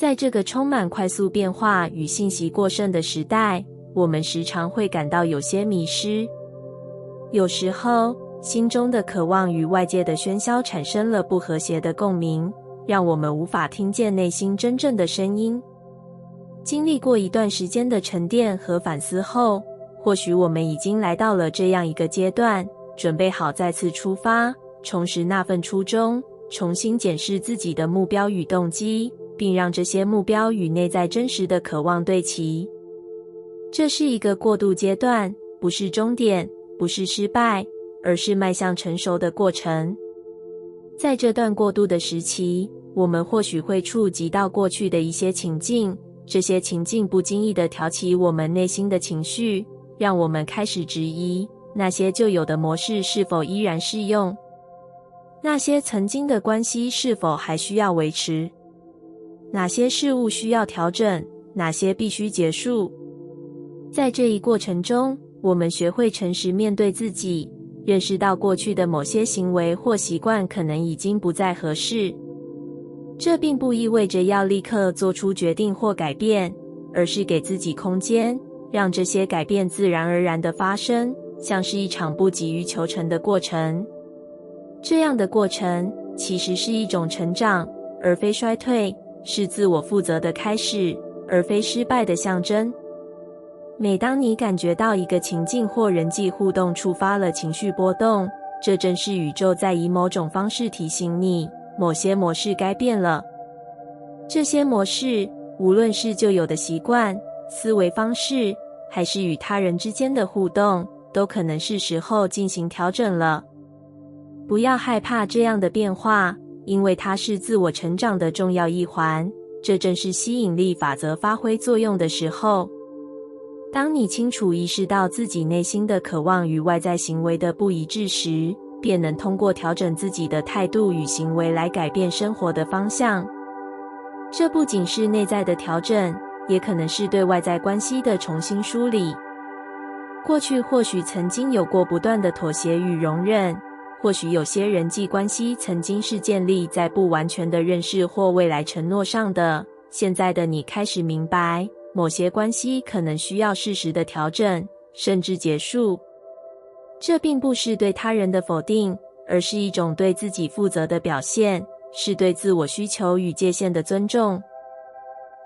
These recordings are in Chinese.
在这个充满快速变化与信息过剩的时代，我们时常会感到有些迷失。有时候，心中的渴望与外界的喧嚣产生了不和谐的共鸣，让我们无法听见内心真正的声音。经历过一段时间的沉淀和反思后，或许我们已经来到了这样一个阶段，准备好再次出发，重拾那份初衷，重新检视自己的目标与动机，并让这些目标与内在真实的渴望对齐。这是一个过渡阶段，不是终点，不是失败，而是迈向成熟的过程。在这段过渡的时期，我们或许会触及到过去的一些情境，这些情境不经意地挑起我们内心的情绪，让我们开始质疑那些旧有的模式是否依然适用，那些曾经的关系是否还需要维持，哪些事物需要调整，哪些必须结束。在这一过程中，我们学会诚实面对自己，认识到过去的某些行为或习惯可能已经不再合适。这并不意味着要立刻做出决定或改变，而是给自己空间，让这些改变自然而然地发生，像是一场不急于求成的过程。这样的过程其实是一种成长，而非衰退，是自我负责的开始，而非失败的象征。每当你感觉到一个情境或人际互动触发了情绪波动，这正是宇宙在以某种方式提醒你，某些模式该变了。这些模式，无论是旧有的习惯、思维方式，还是与他人之间的互动，都可能是时候进行调整了。不要害怕这样的变化，因为它是自我成长的重要一环，这正是吸引力法则发挥作用的时候。当你清楚意识到自己内心的渴望与外在行为的不一致时，便能通过调整自己的态度与行为来改变生活的方向。这不仅是内在的调整，也可能是对外在关系的重新梳理。过去或许曾经有过不断的妥协与容忍，或许有些人际关系曾经是建立在不完全的认识或未来承诺上的，现在的你开始明白，某些关系可能需要适时的调整，甚至结束。这并不是对他人的否定，而是一种对自己负责的表现，是对自我需求与界限的尊重。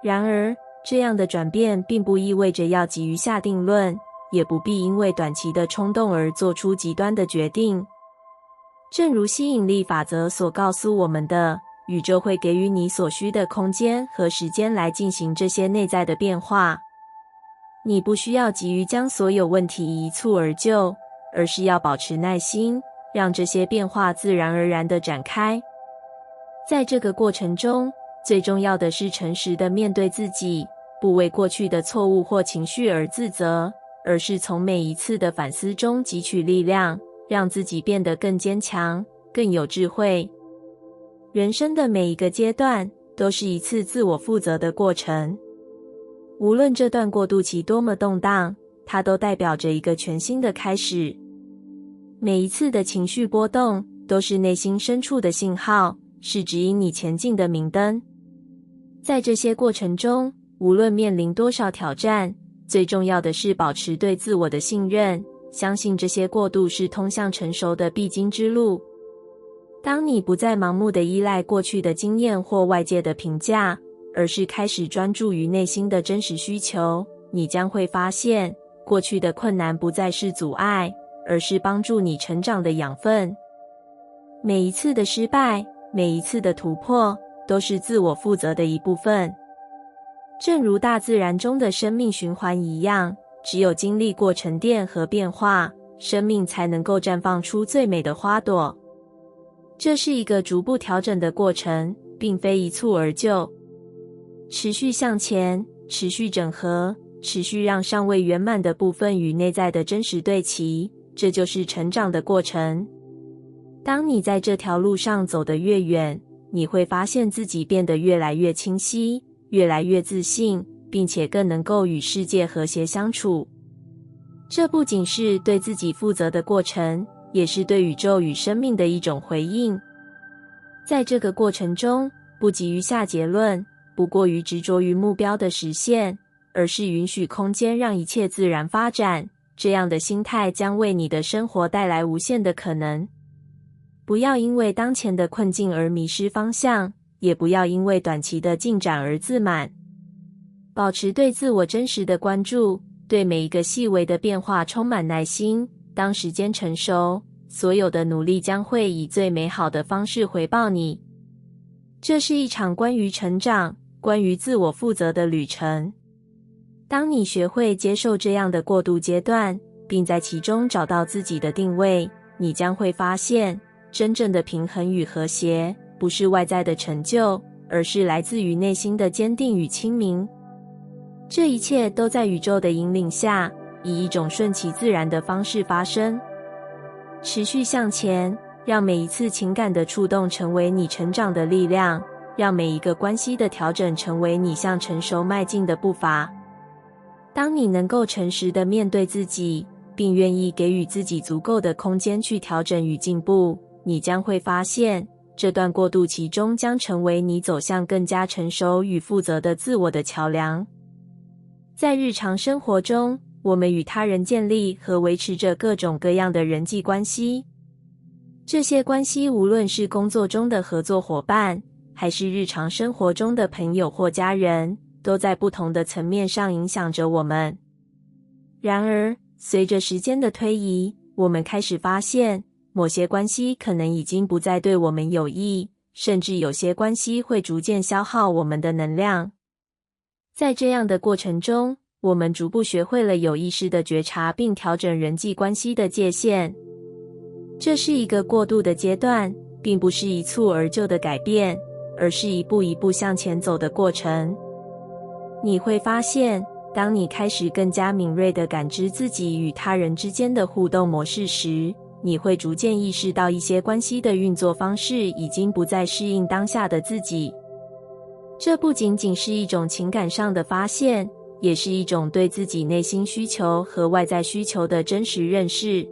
然而，这样的转变并不意味着要急于下定论，也不必因为短期的冲动而做出极端的决定。正如吸引力法则所告诉我们的，宇宙会给予你所需的空间和时间来进行这些内在的变化。你不需要急于将所有问题一蹴而就，而是要保持耐心，让这些变化自然而然地展开。在这个过程中，最重要的是诚实地面对自己，不为过去的错误或情绪而自责，而是从每一次的反思中汲取力量，让自己变得更坚强，更有智慧。人生的每一个阶段都是一次自我负责的过程，无论这段过渡期多么动荡，它都代表着一个全新的开始。每一次的情绪波动都是内心深处的信号，是指引你前进的明灯。在这些过程中，无论面临多少挑战，最重要的是保持对自我的信任，相信这些过渡是通向成熟的必经之路。当你不再盲目地依赖过去的经验或外界的评价，而是开始专注于内心的真实需求，你将会发现，过去的困难不再是阻碍，而是帮助你成长的养分。每一次的失败，每一次的突破，都是自我负责的一部分。正如大自然中的生命循环一样，只有经历过沉淀和变化，生命才能够绽放出最美的花朵。这是一个逐步调整的过程，并非一蹴而就。持续向前，持续整合，持续让尚未圆满的部分与内在的真实对齐，这就是成长的过程。当你在这条路上走得越远，你会发现自己变得越来越清晰，越来越自信，并且更能够与世界和谐相处。这不仅是对自己负责的过程，也是对宇宙与生命的一种回应。在这个过程中，不急于下结论，不过于执着于目标的实现，而是允许空间让一切自然发展。这样的心态将为你的生活带来无限的可能。不要因为当前的困境而迷失方向，也不要因为短期的进展而自满。保持对自我真实的关注，对每一个细微的变化充满耐心。当时间成熟，所有的努力将会以最美好的方式回报你。这是一场关于成长、关于自我负责的旅程。当你学会接受这样的过渡阶段，并在其中找到自己的定位，你将会发现，真正的平衡与和谐，不是外在的成就，而是来自于内心的坚定与清明。这一切都在宇宙的引领下，以一种顺其自然的方式发生。持续向前，让每一次情感的触动成为你成长的力量，让每一个关系的调整成为你向成熟迈进的步伐。当你能够诚实地面对自己，并愿意给予自己足够的空间去调整与进步，你将会发现，这段过渡期中将成为你走向更加成熟与负责的自我的桥梁。在日常生活中，我们与他人建立和维持着各种各样的人际关系。这些关系无论是工作中的合作伙伴，还是日常生活中的朋友或家人，都在不同的层面上影响着我们。然而，随着时间的推移，我们开始发现，某些关系可能已经不再对我们有益，甚至有些关系会逐渐消耗我们的能量。在这样的过程中，我们逐步学会了有意识地觉察并调整人际关系的界限。这是一个过渡的阶段，并不是一蹴而就的改变，而是一步一步向前走的过程。你会发现，当你开始更加敏锐地感知自己与他人之间的互动模式时，你会逐渐意识到一些关系的运作方式已经不再适应当下的自己。这不仅仅是一种情感上的发现，也是一种对自己内心需求和外在需求的真实认识。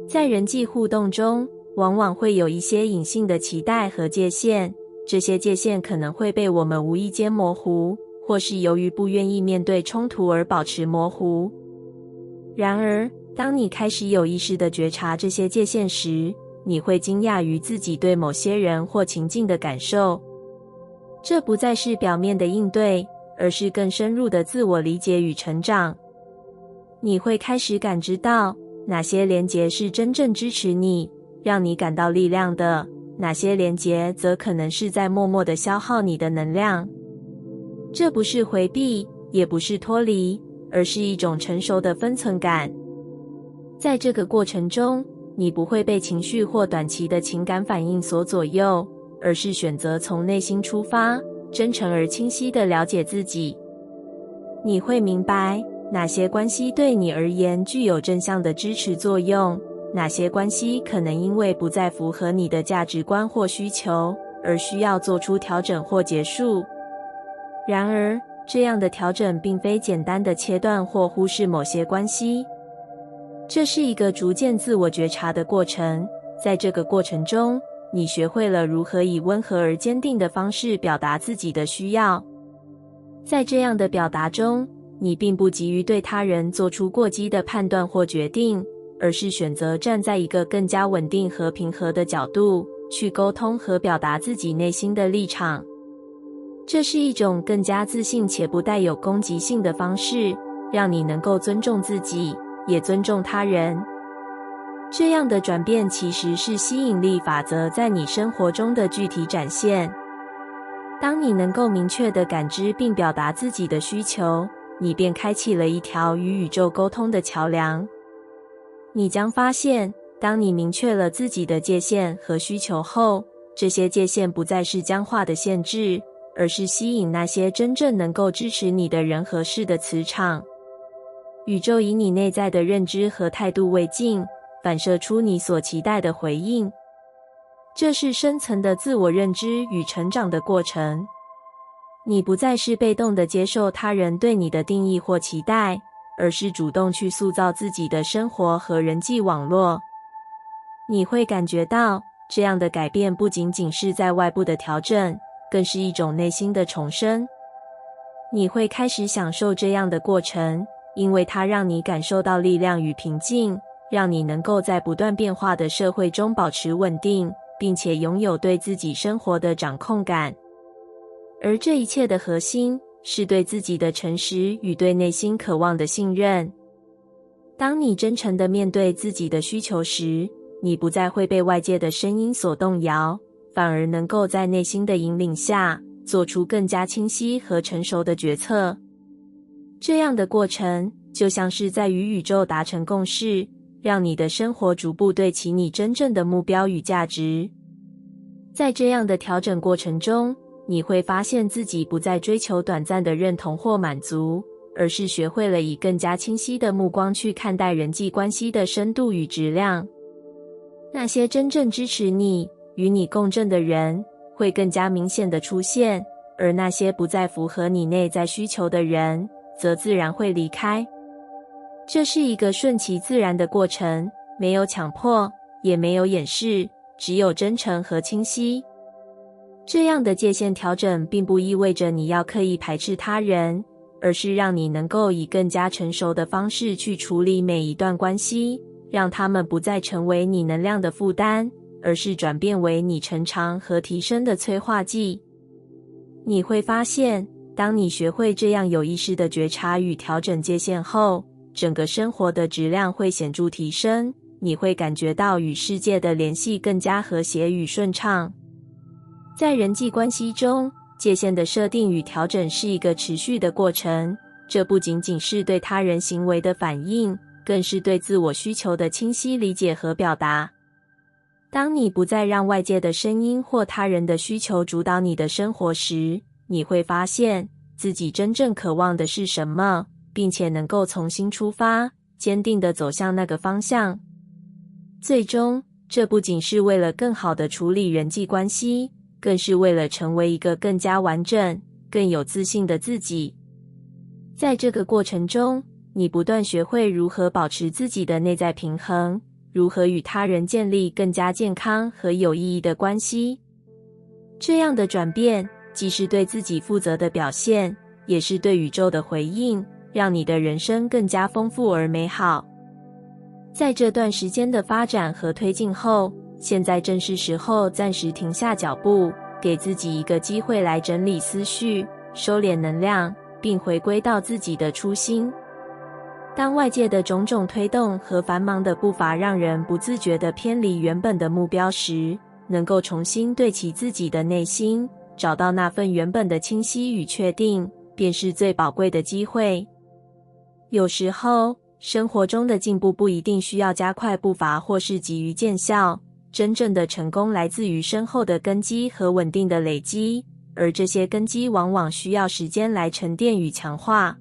在人际互动中，往往会有一些隐性的期待和界限，这些界限可能会被我们无意间模糊，或是由于不愿意面对冲突而保持模糊。然而，当你开始有意识地觉察这些界限时，你会惊讶于自己对某些人或情境的感受。这不再是表面的应对，而是更深入的自我理解与成长。你会开始感知到哪些连结是真正支持你，让你感到力量的，哪些连结则可能是在默默地消耗你的能量。这不是回避，也不是脱离，而是一种成熟的分寸感。在这个过程中，你不会被情绪或短期的情感反应所左右，而是选择从内心出发，真诚而清晰地了解自己。你会明白哪些关系对你而言具有正向的支持作用，哪些关系可能因为不再符合你的价值观或需求，而需要做出调整或结束。然而，这样的调整并非简单的切断或忽视某些关系。这是一个逐渐自我觉察的过程，在这个过程中，你学会了如何以温和而坚定的方式表达自己的需要。在这样的表达中，你并不急于对他人做出过激的判断或决定，而是选择站在一个更加稳定和平和的角度，去沟通和表达自己内心的立场。这是一种更加自信且不带有攻击性的方式，让你能够尊重自己，也尊重他人。这样的转变其实是吸引力法则在你生活中的具体展现。当你能够明确地感知并表达自己的需求，你便开启了一条与宇宙沟通的桥梁。你将发现，当你明确了自己的界限和需求后，这些界限不再是僵化的限制，而是吸引那些真正能够支持你的人和事的磁场。宇宙以你内在的认知和态度为镜，反射出你所期待的回应。这是深层的自我认知与成长的过程。你不再是被动地接受他人对你的定义或期待，而是主动去塑造自己的生活和人际网络。你会感觉到，这样的改变不仅仅是在外部的调整，更是一种内心的重生。你会开始享受这样的过程，因为它让你感受到力量与平静，让你能够在不断变化的社会中保持稳定，并且拥有对自己生活的掌控感。而这一切的核心是对自己的诚实与对内心渴望的信任。当你真诚地面对自己的需求时，你不再会被外界的声音所动摇，反而能够在内心的引领下做出更加清晰和成熟的决策。这样的过程就像是在与宇宙达成共识，让你的生活逐步对齐你真正的目标与价值。在这样的调整过程中，你会发现自己不再追求短暂的认同或满足，而是学会了以更加清晰的目光去看待人际关系的深度与质量。那些真正支持你、与你共振的人会更加明显的出现，而那些不再符合你内在需求的人则自然会离开。这是一个顺其自然的过程，没有强迫，也没有掩饰，只有真诚和清晰。这样的界限调整并不意味着你要刻意排斥他人，而是让你能够以更加成熟的方式去处理每一段关系，让他们不再成为你能量的负担，而是转变为你成长和提升的催化剂。你会发现，当你学会这样有意识的觉察与调整界限后，整个生活的质量会显著提升，你会感觉到与世界的联系更加和谐与顺畅。在人际关系中，界限的设定与调整是一个持续的过程，这不仅仅是对他人行为的反应，更是对自我需求的清晰理解和表达。当你不再让外界的声音或他人的需求主导你的生活时，你会发现自己真正渴望的是什么，并且能够重新出发，坚定地走向那个方向。最终，这不仅是为了更好地处理人际关系，更是为了成为一个更加完整、更有自信的自己。在这个过程中，你不断学会如何保持自己的内在平衡，如何与他人建立更加健康和有意义的关系。这样的转变，既是对自己负责的表现，也是对宇宙的回应，让你的人生更加丰富而美好。在这段时间的发展和推进后，现在正是时候暂时停下脚步，给自己一个机会来整理思绪，收敛能量，并回归到自己的初心。当外界的种种推动和繁忙的步伐让人不自觉地偏离原本的目标时，能够重新对齐自己的内心，找到那份原本的清晰与确定，便是最宝贵的机会。有时候，生活中的进步不一定需要加快步伐或是急于见效，真正的成功来自于深厚的根基和稳定的累积，而这些根基往往需要时间来沉淀与强化。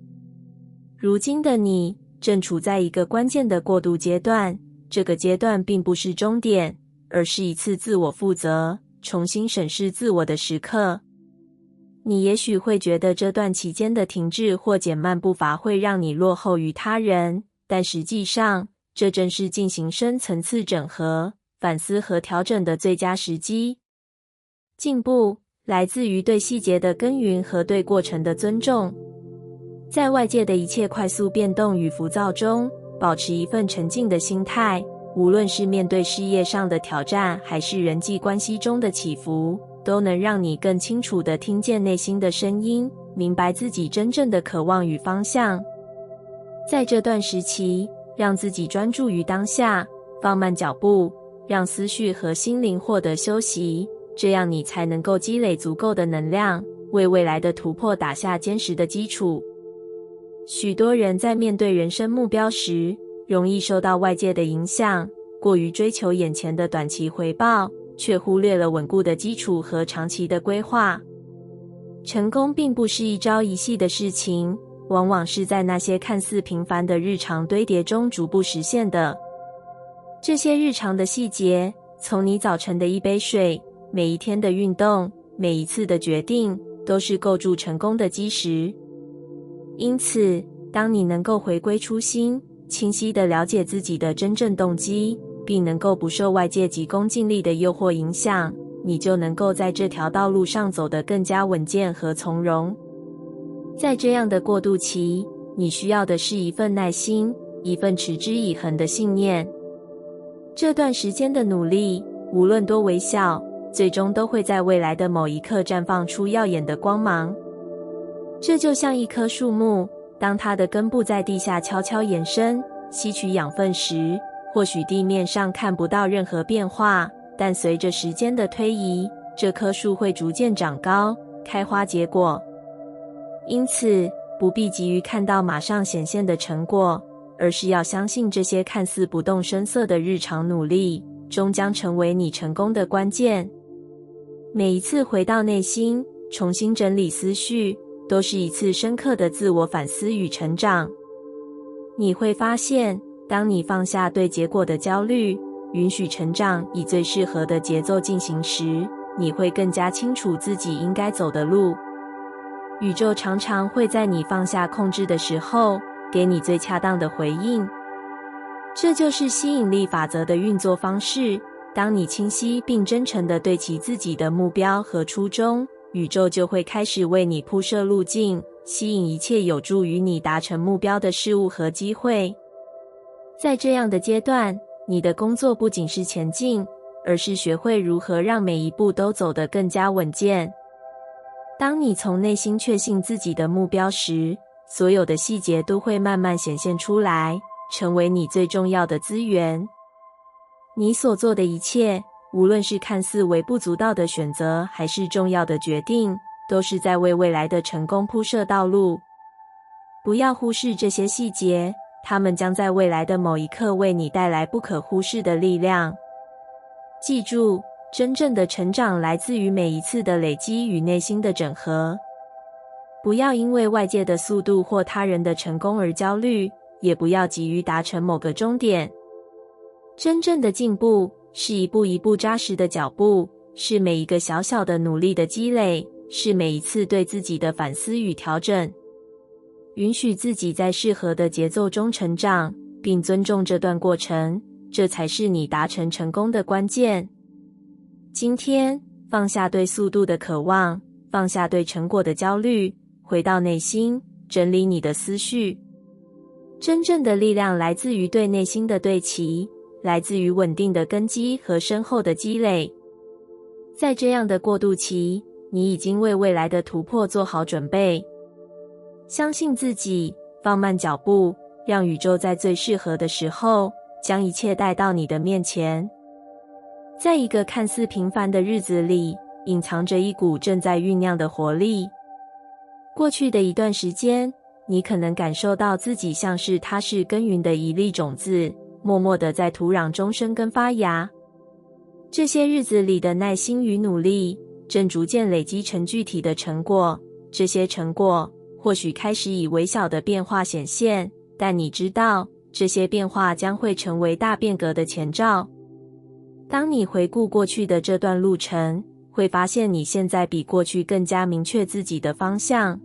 如今的你正处在一个关键的过渡阶段，这个阶段并不是终点，而是一次自我负责、重新审视自我的时刻。你也许会觉得这段期间的停滞或减慢步伐会让你落后于他人，但实际上，这正是进行深层次整合、反思和调整的最佳时机。进步来自于对细节的耕耘和对过程的尊重。在外界的一切快速变动与浮躁中，保持一份沉静的心态，无论是面对事业上的挑战，还是人际关系中的起伏，都能让你更清楚地听见内心的声音，明白自己真正的渴望与方向。在这段时期，让自己专注于当下，放慢脚步，让思绪和心灵获得休息，这样你才能够积累足够的能量，为未来的突破打下坚实的基础。许多人在面对人生目标时，容易受到外界的影响，过于追求眼前的短期回报，却忽略了稳固的基础和长期的规划。成功并不是一朝一夕的事情，往往是在那些看似平凡的日常堆叠中逐步实现的。这些日常的细节，从你早晨的一杯水，每一天的运动，每一次的决定，都是构筑成功的基石。因此，当你能够回归初心，清晰地了解自己的真正动机，并能够不受外界急功近利的诱惑影响，你就能够在这条道路上走得更加稳健和从容。在这样的过渡期，你需要的是一份耐心，一份持之以恒的信念。这段时间的努力，无论多微小，最终都会在未来的某一刻绽放出耀眼的光芒。这就像一棵树木，当它的根部在地下悄悄延伸，吸取养分时，或许地面上看不到任何变化，但随着时间的推移，这棵树会逐渐长高，开花结果。因此，不必急于看到马上显现的成果，而是要相信这些看似不动声色的日常努力，终将成为你成功的关键。每一次回到内心，重新整理思绪，都是一次深刻的自我反思与成长。你会发现，当你放下对结果的焦虑，允许成长以最适合的节奏进行时，你会更加清楚自己应该走的路。宇宙常常会在你放下控制的时候，给你最恰当的回应。这就是吸引力法则的运作方式。当你清晰并真诚地对齐自己的目标和初衷，宇宙就会开始为你铺设路径，吸引一切有助于你达成目标的事物和机会。在这样的阶段，你的工作不仅是前进，而是学会如何让每一步都走得更加稳健。当你从内心确信自己的目标时，所有的细节都会慢慢显现出来，成为你最重要的资源。你所做的一切，无论是看似微不足道的选择，还是重要的决定，都是在为未来的成功铺设道路。不要忽视这些细节，它们将在未来的某一刻为你带来不可忽视的力量。记住，真正的成长来自于每一次的累积与内心的整合。不要因为外界的速度或他人的成功而焦虑，也不要急于达成某个终点。真正的进步是一步一步扎实的脚步，是每一个小小的努力的积累，是每一次对自己的反思与调整。允许自己在适合的节奏中成长，并尊重这段过程，这才是你达成成功的关键。今天，放下对速度的渴望，放下对成果的焦虑，回到内心，整理你的思绪。真正的力量来自于对内心的对齐，来自于稳定的根基和深厚的积累。在这样的过渡期，你已经为未来的突破做好准备。相信自己，放慢脚步，让宇宙在最适合的时候，将一切带到你的面前。在一个看似平凡的日子里，隐藏着一股正在酝酿的活力。过去的一段时间，你可能感受到自己像是踏实耕耘的一粒种子，默默地在土壤中生根发芽。这些日子里的耐心与努力，正逐渐累积成具体的成果。这些成果或许开始以微小的变化显现，但你知道，这些变化将会成为大变革的前兆。当你回顾过去的这段路程，会发现你现在比过去更加明确自己的方向。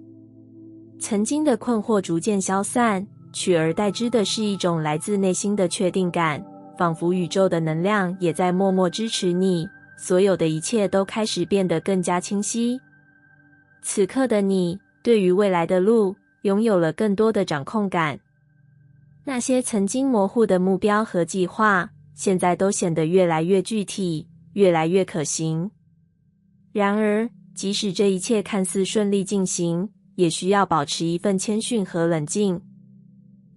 曾经的困惑逐渐消散，取而代之的是一种来自内心的确定感，仿佛宇宙的能量也在默默支持你，所有的一切都开始变得更加清晰。此刻的你，对于未来的路，拥有了更多的掌控感。那些曾经模糊的目标和计划，现在都显得越来越具体，越来越可行。然而，即使这一切看似顺利进行，也需要保持一份谦逊和冷静。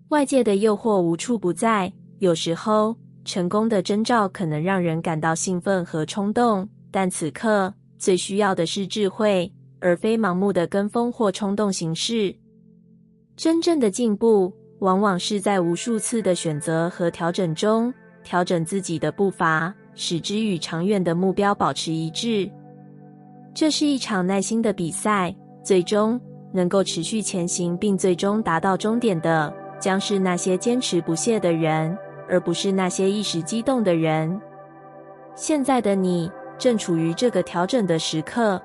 外界的诱惑无处不在，有时候，成功的征兆可能让人感到兴奋和冲动，但此刻，最需要的是智慧，而非盲目的跟风或冲动行事。真正的进步，往往是在无数次的选择和调整中，调整自己的步伐，使之与长远的目标保持一致。这是一场耐心的比赛，最终能够持续前行并最终达到终点的，将是那些坚持不懈的人，而不是那些一时激动的人。现在的你，正处于这个调整的时刻。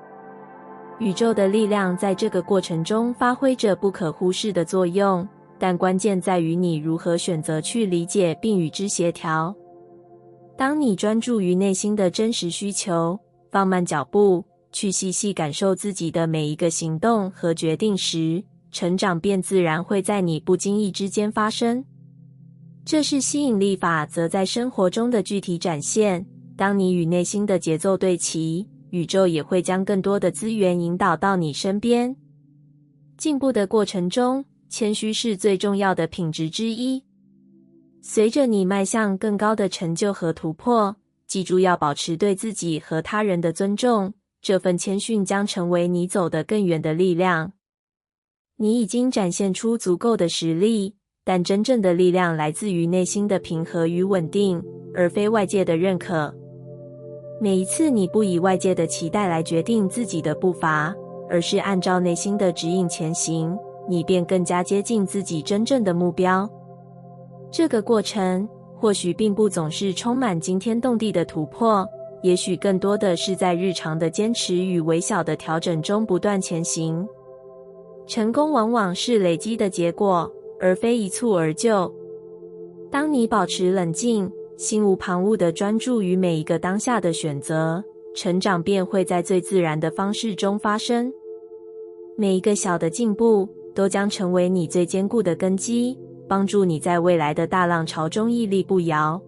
宇宙的力量在这个过程中发挥着不可忽视的作用，但关键在于你如何选择去理解并与之协调。当你专注于内心的真实需求，放慢脚步，去细细感受自己的每一个行动和决定时，成长便自然会在你不经意之间发生。这是吸引力法则在生活中的具体展现。当你与内心的节奏对齐，宇宙也会将更多的资源引导到你身边。进步的过程中，谦虚是最重要的品质之一。随着你迈向更高的成就和突破，记住要保持对自己和他人的尊重，这份谦逊将成为你走得更远的力量。你已经展现出足够的实力，但真正的力量来自于内心的平和与稳定，而非外界的认可。每一次你不以外界的期待来决定自己的步伐，而是按照内心的指引前行，你便更加接近自己真正的目标。这个过程或许并不总是充满惊天动地的突破，也许更多的是在日常的坚持与微小的调整中不断前行。成功往往是累积的结果，而非一蹴而就。当你保持冷静，心无旁骛地专注于每一个当下的选择，成长便会在最自然的方式中发生。每一个小的进步都将成为你最坚固的根基，帮助你在未来的大浪潮中屹立不摇。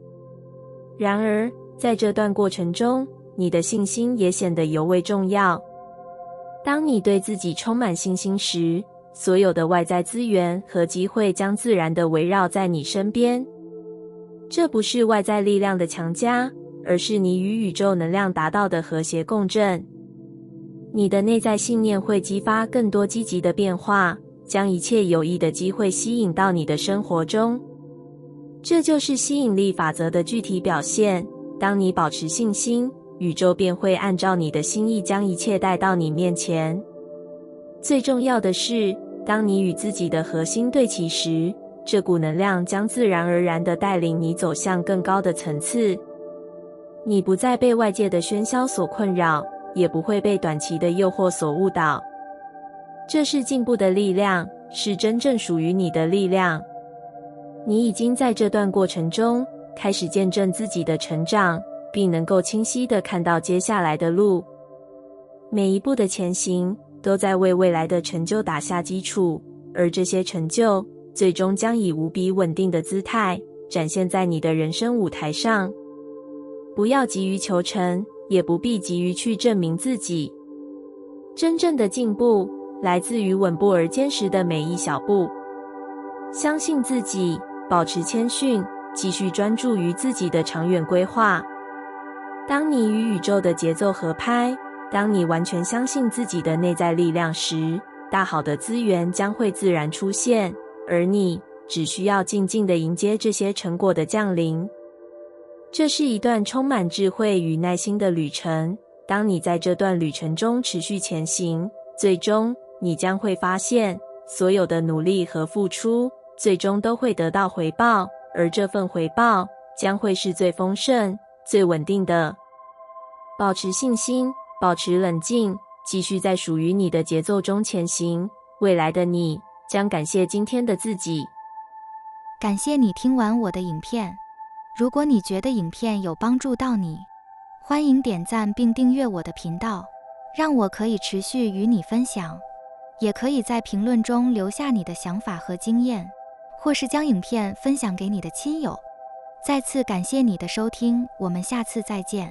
然而，在这段过程中，你的信心也显得尤为重要。当你对自己充满信心时，所有的外在资源和机会将自然地围绕在你身边。这不是外在力量的强加，而是你与宇宙能量达到的和谐共振。你的内在信念会激发更多积极的变化，将一切有益的机会吸引到你的生活中。这就是吸引力法则的具体表现。当你保持信心，宇宙便会按照你的心意将一切带到你面前。最重要的是，当你与自己的核心对齐时，这股能量将自然而然地带领你走向更高的层次。你不再被外界的喧嚣所困扰，也不会被短期的诱惑所误导。这是进步的力量，是真正属于你的力量。你已经在这段过程中开始见证自己的成长，并能够清晰地看到接下来的路。每一步的前行都在为未来的成就打下基础，而这些成就最终将以无比稳定的姿态展现在你的人生舞台上。不要急于求成，也不必急于去证明自己。真正的进步来自于稳步而坚实的每一小步。相信自己，保持谦逊，继续专注于自己的长远规划。当你与宇宙的节奏合拍，当你完全相信自己的内在力量时，大好的资源将会自然出现，而你只需要静静地迎接这些成果的降临。这是一段充满智慧与耐心的旅程。当你在这段旅程中持续前行，最终你将会发现，所有的努力和付出最终都会得到回报，而这份回报将会是最丰盛、最稳定的。保持信心，保持冷静，继续在属于你的节奏中前行。未来的你将感谢今天的自己。感谢你听完我的影片。如果你觉得影片有帮助到你，欢迎点赞并订阅我的频道，让我可以持续与你分享。也可以在评论中留下你的想法和经验，或是将影片分享给你的亲友。再次感谢你的收听，我们下次再见。